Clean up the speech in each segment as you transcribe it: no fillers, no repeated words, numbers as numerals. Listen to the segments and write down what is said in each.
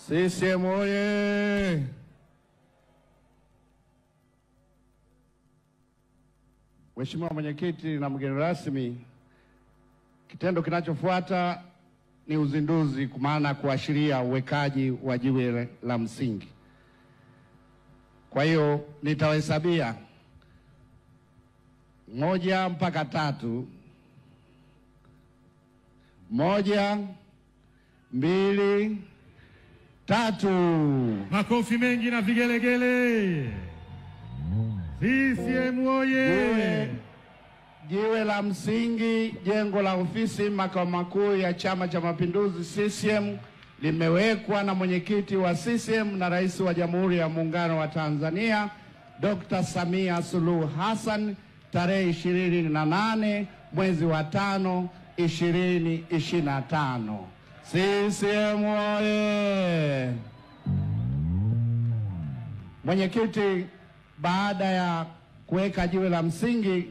CCM oye! Mheshimiwa Mwenyekiti na mgeni rasmi, kitendo kinachofuata ni uzinduzi, kwa maana kuashiria uwekaji wa jiwe la msingi. Kwa hiyo nitawahesabia 1 mpaka 3. 1, 2, 3. Makofi mengi na vigelegele. CCM oye! Jiwe la msingi, jengo la ofisi makao makuu ya Chama cha Mapinduzi CCM, limewekwa na mwenyekiti wa CCM na Rais wa Jamhuri ya Muungano wa Tanzania Dr. Samia Suluhu Hassan tarehe 28 mwezi wa 5 2025. CCM oye! Mwenyekiti, baada ya kuweka jiwe la msingi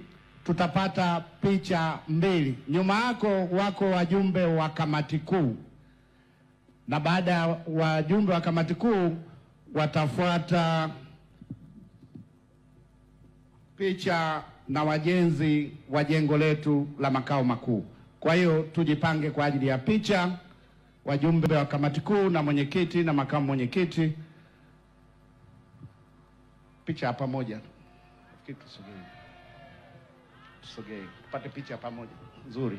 tutapata picha 2. Nyuma yako wako wajumbe wa kamati kuu, na baada ya wajumbe wa kamati kuu watafuata picha na wajenzi wa jengo letu la makao makuu. Kwa hiyo tujipange kwa ajili ya picha, wajumbe wa kamati kuu na mwenyekiti na makamu mwenyekiti. Picha pamoja. Tusogee tupate picha pamoja nzuri.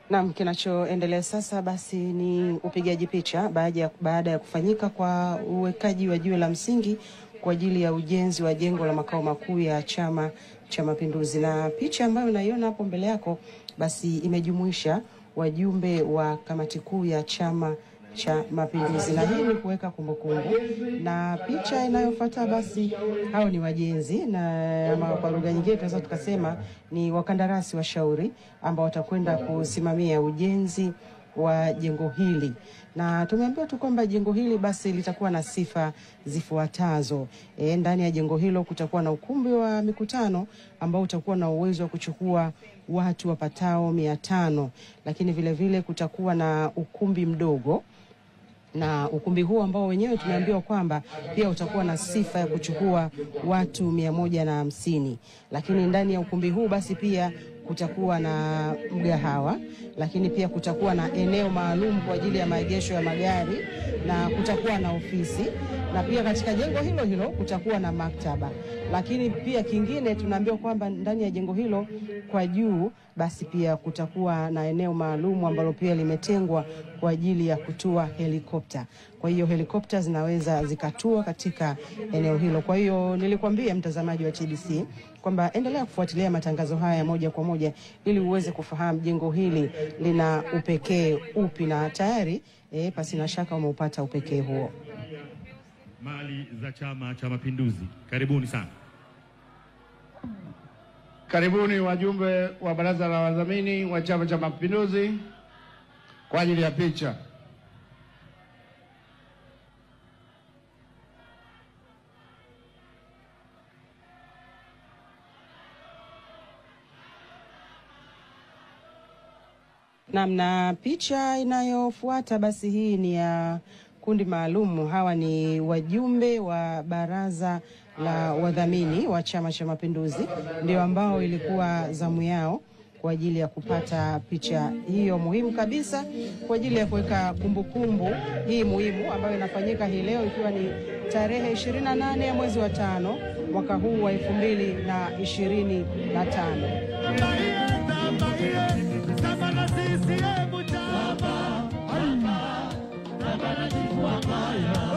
Naam, kinachoendelea sasa basi ni upigaji picha baada ya kufanyika kwa uwekaji wa jiwe la msingi kwa ajili ya ujenzi wa jengo la makao makuu ya Chama cha Mapinduzi. Na picha ambayo unaiona hapo mbele yako basi imejumuisha wajumbe wa kamati kuu ya Chama cha Mapinduzi, na hii ni kuweka kumbukumbu. Na picha inayofuata basi hao ni wajenzi, na kwa lugha nyingine tunaweza tukasema ni wakandarasi washauri ambao watakwenda kusimamia ujenzi wa jengo hili. Na tumeambiwa tu kwamba jengo hili basi litakuwa na sifa zifuatazo. Ndani ya jengo hilo kutakuwa na ukumbi wa mikutano ambao utakuwa na uwezo wa kuchukua watu wapatao 500, lakini vile vile kutakuwa na ukumbi mdogo, na ukumbi huu ambao wenyewe tumeambiwa kwamba pia utakuwa na sifa ya kuchukua watu 150. Lakini ndani ya ukumbi huu basi pia kutakuwa na mgahawa, lakini pia kutakuwa na eneo maalum kwa ajili ya maegesho ya magari, na kutakuwa na ofisi, na pia katika jengo hilo hilo kutakuwa na maktaba. Lakini pia kingine tunaambiwa kwamba ndani ya jengo hilo kwa juu basi pia kutakuwa na eneo maalum ambalo pia limetengwa kwa ajili ya kutua helikopta. Kwa hiyo helikopta zinaweza zikatua katika eneo hilo. Kwa hiyo nilikwambia mtazamaji wa TBC kwamba endelea kufuatilia matangazo haya moja kwa moja ili uweze kufahamu jengo hili lina upekee upi, na tayari pasi na shaka umeupata upekee huo. Mali za Chama cha Mapinduzi. Karibuni sana. Karibuni wajumbe wa baraza la wadhamini wa Chama cha Mapinduzi kwa ajili ya picha. Na picha inayofuata basi hii ni ya kundi maalum. Hawa ni wajumbe wa baraza la wadhamini wa Chama cha Mapinduzi, ndio ambao ilikuwa zamu yao kwa ajili ya kupata picha hiyo muhimu kabisa kwa ajili ya kuweka kumbukumbu hii muhimu ambayo inafanyika hii leo, ikiwa ni tarehe 28 ya mwezi wa 5 mwaka huu wa 2025.